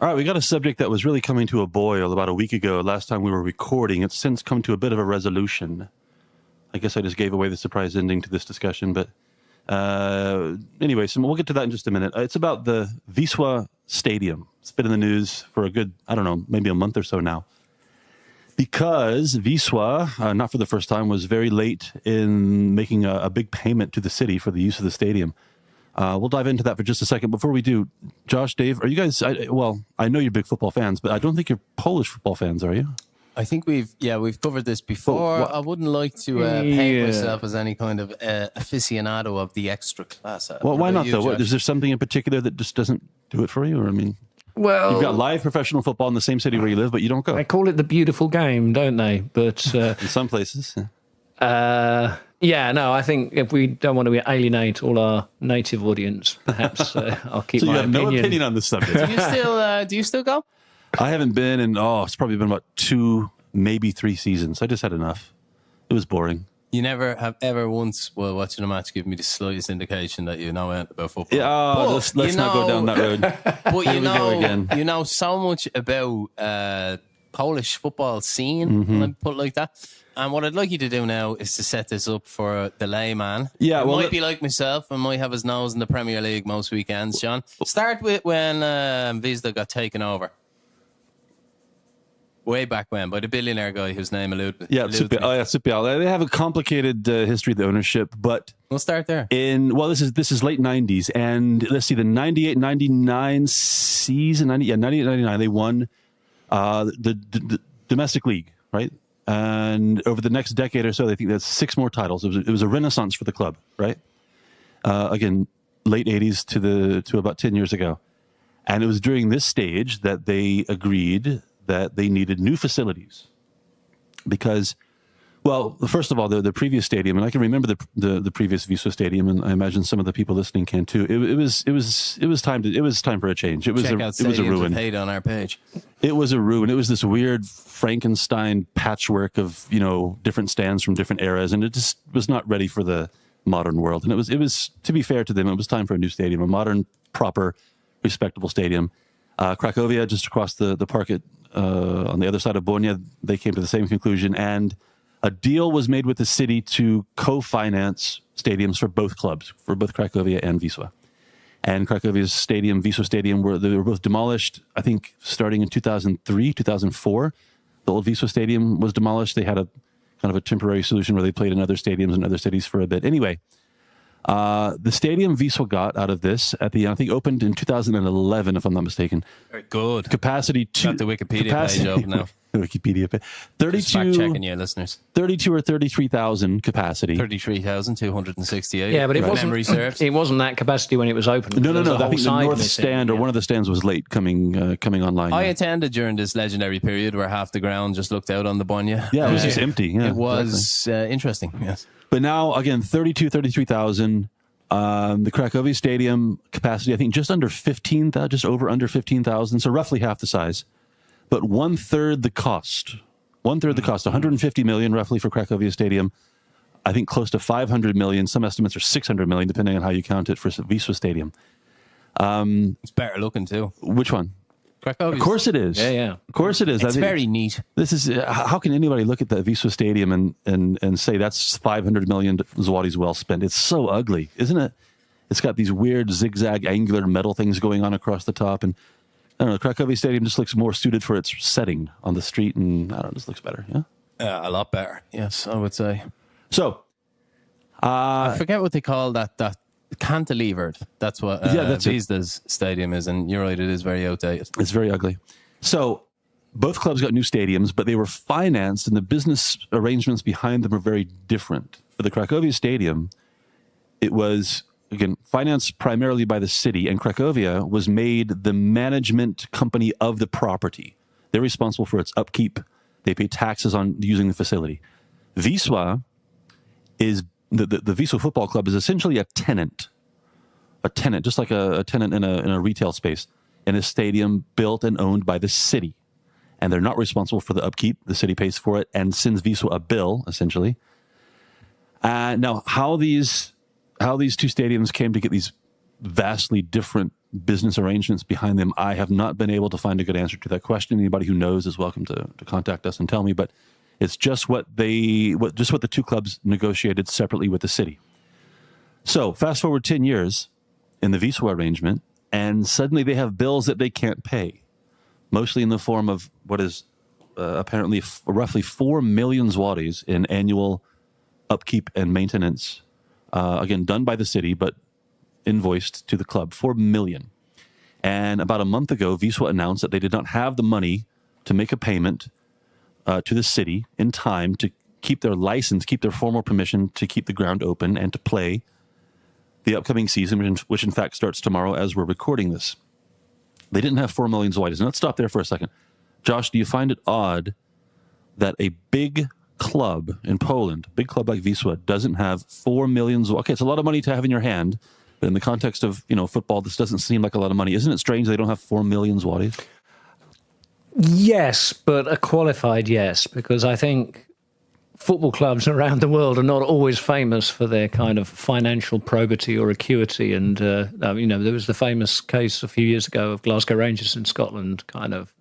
All right, we got a subject that was really coming to a boil about a week ago, last time we were recording. It's since come to a bit of a resolution. I guess I just gave away the surprise ending to this discussion, but anyway, so we'll get to that in just a minute. It's about the Wisła Stadium. It's been in the news for a good, I don't know, maybe a month or so now. Because Wisła, not for the first time, was very late in making a big payment to the city for the use of the stadium. We'll dive into that for just a second. Before we do, Josh, Dave, are you guys, I know you're big football fans, but I don't think you're Polish football fans, are you? I think we've covered this before. I wouldn't like to paint myself as any kind of aficionado of the extra class. Well, why not, though? Is there something in particular that just doesn't do it for you? Or, I mean, well, you've got live professional football in the same city where you live, but you don't go. They call it the beautiful game, don't they? But in some places. I think if we don't want to alienate all our native audience, perhaps I'll keep my opinion. So you have no opinion on this subject. Do you still go? I haven't been in, it's probably been about 2, maybe 3 seasons. I just had enough. It was boring. You never have ever once, while watching a match, give me the slightest indication that you know anything about football. Yeah, let's not go down that road. But you know so much about Polish football scene, let me put it like that. And what I'd like you to do now is to set this up for the layman. Yeah, well, might be like myself and might have his nose in the Premier League most weekends, John. Start with when Wisła got taken over. Way back when, by the billionaire guy whose name alluded Supial. They have a complicated history of the ownership, but we'll start there. This is late 90s, and let's see, the 98-99 season, 98-99, they won the domestic league, right? And over the next decade or so, I think that's 6 more titles. It was a renaissance for the club, right? Again, late 80s to about 10 years ago. And it was during this stage that they agreed that they needed new facilities because, well, first of all, the previous stadium, and I can remember the previous Wisła Stadium, and I imagine some of the people listening can too. It was time for a change. It was a ruin. Paid on our page. It was a ruin. It was this weird Frankenstein patchwork of different stands from different eras, and it just was not ready for the modern world. And it was to be fair to them, it was time for a new stadium, a modern, proper, respectable stadium. Cracovia, just across the park on the other side of Bonia, they came to the same conclusion, and a deal was made with the city to co-finance stadiums for both clubs, for both Cracovia and Wisła. And Cracovia's stadium, Wisła Stadium, they were both demolished, I think, starting in 2003, 2004. The old Wisła Stadium was demolished. They had a kind of a temporary solution where they played in other stadiums in other cities for a bit. Anyway, the stadium Wisła got out of this I think opened in 2011, if I'm not mistaken. Very good. Capacity got the Wikipedia page up now. Wikipedia page. 32. Fact checking you, listeners. 32 or 33,000 capacity. 33,268. Yeah, but it wasn't. Memory serves. It wasn't that capacity when it was open. No. I think the north stand or one of the stands was late coming online. I attended during this legendary period where half the ground just looked out on the Bonia. Yeah, it was just empty. Yeah, it was interesting. Yes. But now, again, 33,000. The Cracovia Stadium capacity, I think, just over under 15,000, so roughly half the size. But one-third the cost. 150 million roughly for Cracovia Stadium. I think close to 500 million. Some estimates are 600 million, depending on how you count it, for Wisła Stadium. It's better looking, too. Which one? Cracovia. Of course it is. Yeah. Of course it is. It's very neat. This is how can anybody look at the Wisła Stadium and say that's 500 million zlotys well spent? It's so ugly, isn't it? It's got these weird zigzag angular metal things going on across the top, and I don't know. Cracovia Stadium just looks more suited for its setting on the street, and I don't know, it just looks better. Yeah, a lot better. Yes, I would say. So, I forget what they call that cantilevered. That's what Wisła's stadium is, and you're right, it is very outdated. It's very ugly. So both clubs got new stadiums, but they were financed, and the business arrangements behind them are very different. For the Cracovia Stadium, it was, again, financed primarily by the city, and Cracovia was made the management company of the property. They're responsible for its upkeep. They pay taxes on using the facility. Wisła is the Wisła Football Club is essentially a tenant, just like a tenant in a retail space, in a stadium built and owned by the city. And they're not responsible for the upkeep. The city pays for it and sends Wisła a bill, essentially. Now, how these two stadiums came to get these vastly different business arrangements behind them. I have not been able to find a good answer to that question. Anybody who knows is welcome to contact us and tell me, but it's just what the two clubs negotiated separately with the city. So fast forward 10 years in the Wisła arrangement, and suddenly they have bills that they can't pay, mostly in the form of what is apparently roughly 4 million zlotys in annual upkeep and maintenance, again, done by the city, but invoiced to the club, 4 million. And about a month ago, Wisła announced that they did not have the money to make a payment to the city in time to keep their license, keep their formal permission to keep the ground open and to play the upcoming season, which in fact starts tomorrow as we're recording this. They didn't have 4 million zlotys. And let's stop there for a second. Josh, do you find it odd that a big club in Poland, big club like Wisła, doesn't have 4 million zlotys? Okay, it's a lot of money to have in your hand, but in the context of, football, this doesn't seem like a lot of money. Isn't it strange they don't have 4 million zlotys? Yes, but a qualified yes, because I think football clubs around the world are not always famous for their kind of financial probity or acuity. And, there was the famous case a few years ago of Glasgow Rangers in Scotland, kind of,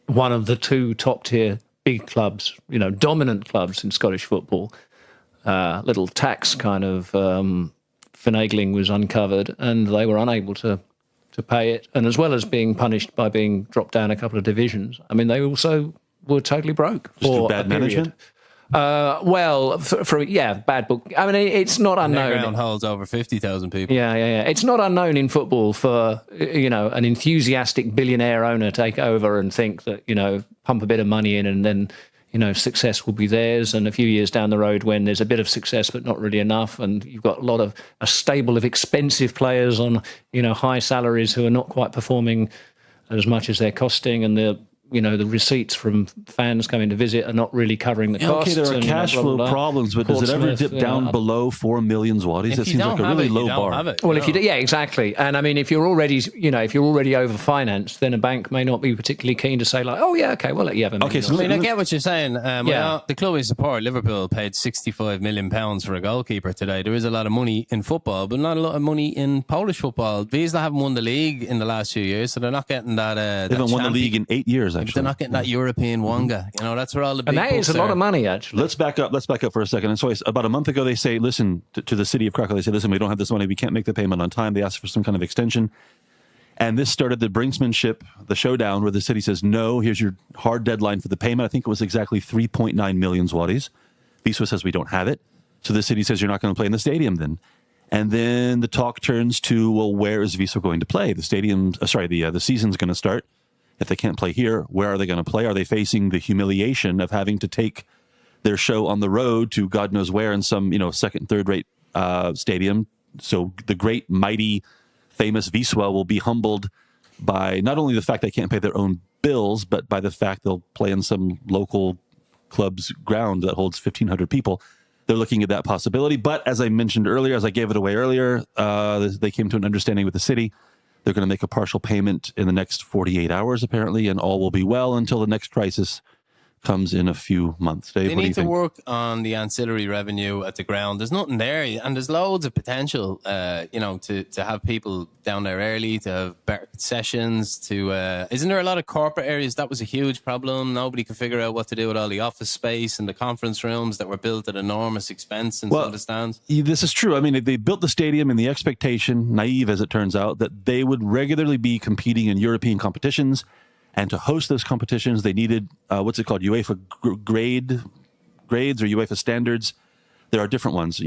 one of the two top-tier big clubs, dominant clubs in Scottish football. Little tax kind of finagling was uncovered, and they were unable to pay it. And as well as being punished by being dropped down a couple of divisions, I mean, they also were totally broke. Just for bad management? Bad book. I mean, it's not unknown. The ground holds over 50,000 people. Yeah. It's not unknown in football for, an enthusiastic billionaire owner take over and think that, pump a bit of money in and then, success will be theirs. And a few years down the road when there's a bit of success but not really enough, and you've got a stable of expensive players on, high salaries who are not quite performing as much as they're costing, and the receipts from fans coming to visit are not really covering the costs. Okay, there are cash flow problems, but does it ever dip down below 4 million zlotys? That seems like a really low bar. Well, if you do, yeah, exactly. And I mean, if you're already overfinanced, then a bank may not be particularly keen to say like, oh yeah, okay, we'll let you have a million. Okay, so I get what you're saying. The club we support, Liverpool, paid £65 million for a goalkeeper today. There is a lot of money in football, but not a lot of money in Polish football. Wisła haven't won the league in the last few years, so they're not getting that. They haven't won the league in 8 years. Actually. They're not getting that European Wonga. That's where all the big and that is a lot of money, actually. Let's back up for a second. And so about a month ago, they say, listen, to the city of Krakow, they say, listen, we don't have this money. We can't make the payment on time. They asked for some kind of extension. And this started the brinksmanship, the showdown, where the city says, no, here's your hard deadline for the payment. I think it was exactly 3.9 million zlotys. Wisła says we don't have it. So the city says, you're not going to play in the stadium then. And then the talk turns to, well, where is Wisła going to play? The season's going to start. If they can't play here, where are they going to play? Are they facing the humiliation of having to take their show on the road to God knows where in some, second, third-rate stadium? So the great, mighty, famous Wisła will be humbled by not only the fact they can't pay their own bills, but by the fact they'll play in some local club's ground that holds 1,500 people. They're looking at that possibility. But as I mentioned earlier, as I gave it away earlier, they came to an understanding with the city. They're going to make a partial payment in the next 48 hours, apparently, and all will be well until the next crisis comes in a few months. Dave, they need to work on the ancillary revenue at the ground. There's nothing there, and there's loads of potential, to have people down there early, to have better sessions. Isn't there a lot of corporate areas? That was a huge problem. Nobody could figure out what to do with all the office space and the conference rooms that were built at enormous expense in some of the stands. This is true. I mean, they built the stadium in the expectation, naive as it turns out, that they would regularly be competing in European competitions. And to host those competitions, they needed, UEFA grades or UEFA standards. There are different ones,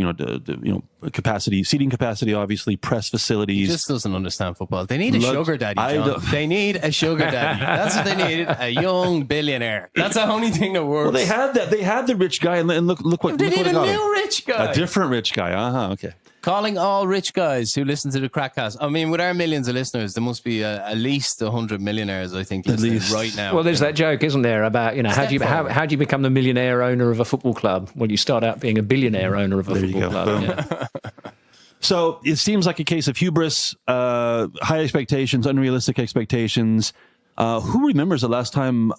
capacity, seating capacity, obviously, press facilities. He just doesn't understand football. They need a sugar daddy, John. They need a sugar daddy. That's what they need, a young billionaire. That's the only thing that works. Well, they had that. They had the rich guy, and look what they need a new rich guy. A different rich guy. Okay. Calling all rich guys who listen to the KrakCast. I mean, with our millions of listeners, there must be at least 100 millionaires, I think, listening right now. Well, there's that joke, isn't there, about how do you become the millionaire owner of a football club? Well, you start out being a billionaire owner of a football club. Yeah. So it seems like a case of hubris, high expectations, unrealistic expectations. Who remembers the last time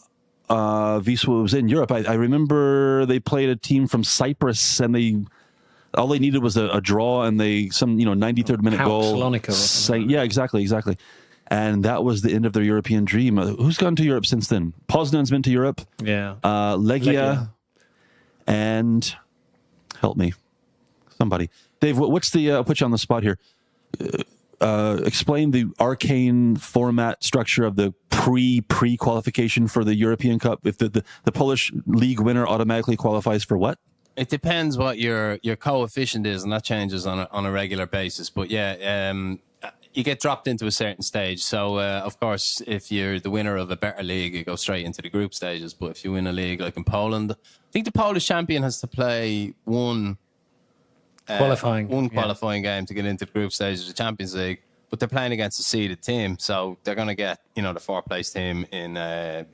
Wisła was in Europe? I remember they played a team from Cyprus, and they All they needed was a draw and 93rd minute goal. Salonika or something. Yeah, exactly. And that was the end of their European dream. Who's gone to Europe since then? Poznan's been to Europe. Yeah. Legia. And help me, somebody. Dave, what's the, I'll put you on the spot here. Explain the arcane format structure of the pre-qualification for the European Cup. If the Polish league winner automatically qualifies for what? It depends what your coefficient is, and that changes on a regular basis. But you get dropped into a certain stage. So, of course, if you're the winner of a better league, you go straight into the group stages. But if you win a league like in Poland, I think the Polish champion has to play one qualifying game to get into the group stage of the Champions League. But they're playing against a seeded team, so they're going to get the fourth place team in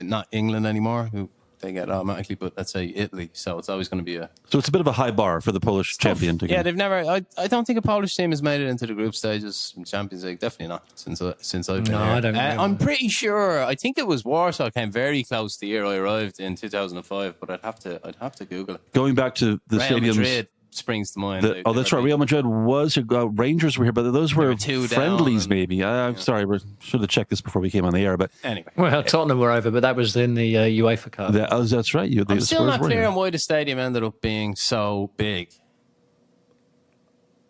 not England anymore, who they get automatically, but let's say Italy. So it's always going to be So it's a bit of a high bar for the Polish champion to get. Yeah, they've never. I don't think a Polish team has made it into the group stages in Champions League. Definitely not since I've been here. I don't. I'm pretty sure. I think it was Warsaw came very close the year I arrived in 2005, but I'd have to Google it. Going back to the Real stadiums. Madrid springs to mind. That's right. Real Madrid was Rangers were here, but those were friendlies. Maybe I'm sorry. We should have checked this before we came on the air. But anyway, well, Tottenham were over, but that was in the UEFA Cup. That's right. I'm still not clear on why the stadium ended up being so big.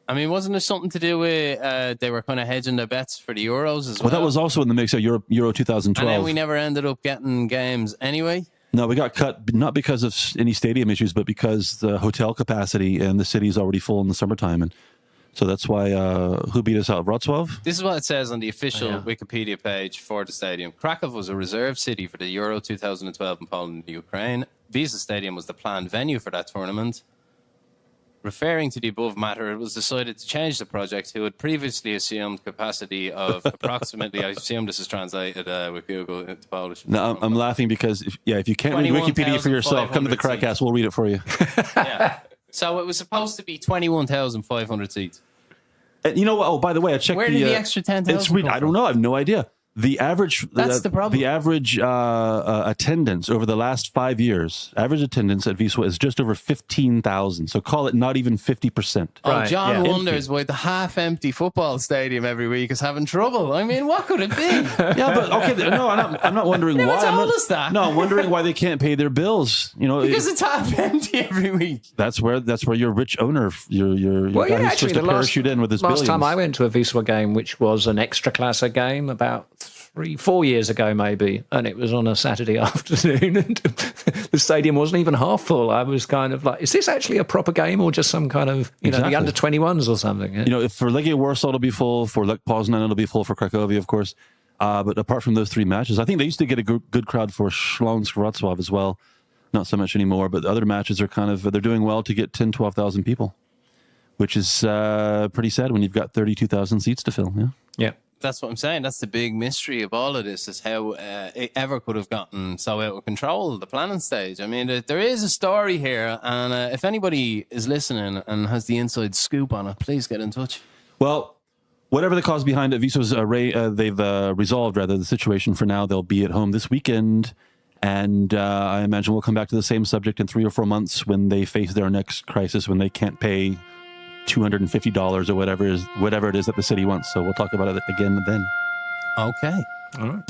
I mean, wasn't there something to do with they were kind of hedging their bets for the Euros as well? Well, that was also in the mix of Euro 2012. And then we never ended up getting games anyway. No, we got cut not because of any stadium issues, but because the hotel capacity and the city is already full in the summertime, and so that's why who beat us out? Wrocław? This is what it says on the official Wikipedia page for the stadium. Krakow was a reserve city for the Euro 2012 in Poland and Ukraine. Visa Stadium was the planned venue for that tournament. Referring to the above matter, it was decided to change the project, who had previously assumed capacity of approximately, I assume this is translated with Google into Polish. No, I'm laughing because, if you can't read Wikipedia for yourself, come to the KrakCast, we'll read it for you. Yeah. So it was supposed to be 21,500 seats. And you know what? Oh, by the way, I checked Where did the extra 10,000 I don't know. I have no idea. The average That's the problem. The average attendance over the last 5 years, average attendance at Wisła is just over 15,000. So call it not even 50%. Oh, John wonders why the half-empty football stadium every week is having trouble. I mean, what could it be? Yeah, but okay, no, I'm not wondering why. No, I'm wondering why they can't pay their bills. Because it's half-empty every week. That's where your rich owner, your guy who's supposed to parachute in with his billions. Last time I went to a Wisła game, which was an extra class game, about 3-4 years ago maybe, and it was on a Saturday afternoon, and the stadium wasn't even half full. I was kind of like, is this actually a proper game or just some kind of the under 21s or something? Yeah? If for Legia Warsaw it'll be full, for Lech Poznan it'll be full, for Cracovia of course, but apart from those three matches, I think they used to get a good crowd for Śląsk Wrocław as well. Not so much anymore, but the other matches are they're doing well to get 10,000-12,000 people, which is pretty sad when you've got 32,000 seats to fill. Yeah. That's what I'm saying. That's the big mystery of all of this, is how it ever could have gotten so out of control, the planning stage. I mean, there is a story here, and if anybody is listening and has the inside scoop on it, please get in touch. Well, whatever the cause behind it, Wisła's they've resolved the situation for now. They'll be at home this weekend, and I imagine we'll come back to the same subject in 3 or 4 months when they face their next crisis, when they can't pay $250 or whatever it is that the city wants. So we'll talk about it again then. Okay. All right.